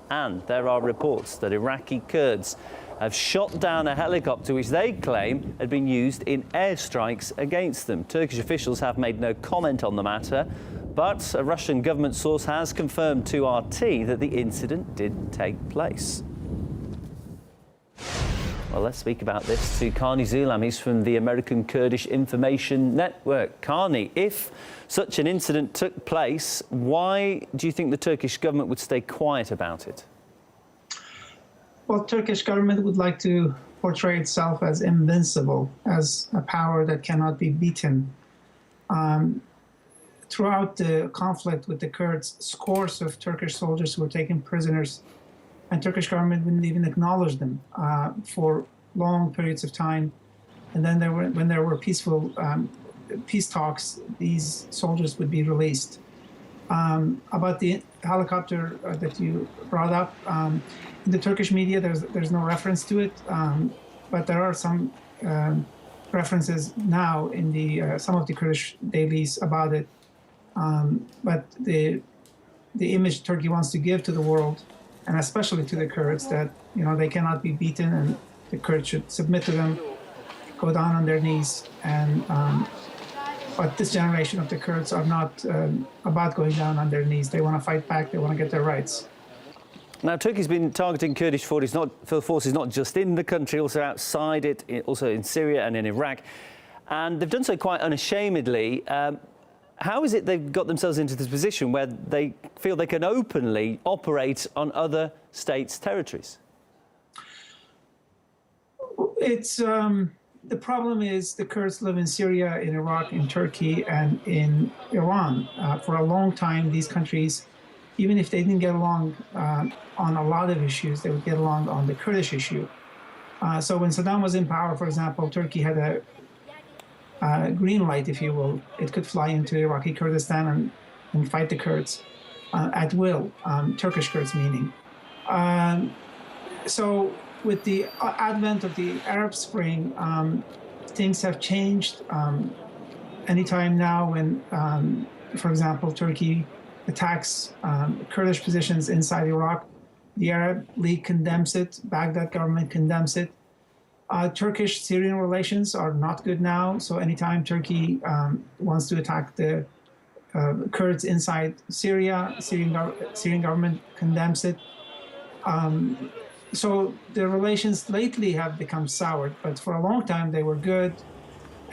And there are reports that Iraqi Kurds have shot down a helicopter which they claim had been used in airstrikes against them. Turkish officials have made no comment on the matter, but a Russian government source has confirmed to RT that the incident did take place. Well, let's speak about this to Karni Zulam. He's from the American Kurdish Information Network. Karni, if such an incident took place, why do you think the Turkish government would stay quiet about it? Well, Turkish government would like to portray itself as invincible, as a power that cannot be beaten. Throughout the conflict with the Kurds, scores of Turkish soldiers were taken prisoners, and Turkish government didn't even acknowledge them for long periods of time. And then when there were peaceful peace talks, these soldiers would be released. About the helicopter that you brought up, in the Turkish media, there's no reference to it, but there are some references now in the some of the Kurdish dailies about it. But the image Turkey wants to give to the world, and especially to the Kurds, that they cannot be beaten and the Kurds should submit to them, go down on their knees. And but this generation of the Kurds are not about going down on their knees. They want to fight back. They want to get their rights. Now, Turkey's been targeting Kurdish forces not just in the country, also outside it, also in Syria and in Iraq, and they've done so quite unashamedly. How is it they've got themselves into this position where they feel they can openly operate on other states' territories? It's the problem is the Kurds live in Syria, in Iraq, in Turkey, and in Iran. For a long time, these countries, even if they didn't get along on a lot of issues, they would get along on the Kurdish issue. So when Saddam was in power, for example, Turkey had a green light, if you will. It could fly into Iraqi Kurdistan and fight the Kurds at will, Turkish Kurds meaning. So with the advent of the Arab Spring, things have changed. Anytime now when, for example, Turkey attacks Kurdish positions inside Iraq, the Arab League condemns it, Baghdad government condemns it. Turkish-Syrian relations are not good now, so anytime Turkey wants to attack the Kurds inside Syria, Syrian government condemns it. So the relations lately have become soured, but for a long time they were good.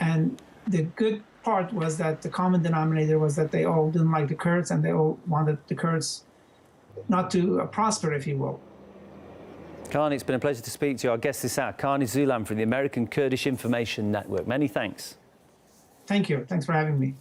And the good part was that the common denominator was that they all didn't like the Kurds and they all wanted the Kurds not to prosper, if you will. Karni, it's been a pleasure to speak to you. Our guest this hour, Karni Zulam from the American Kurdish Information Network. Many thanks. Thank you. Thanks for having me.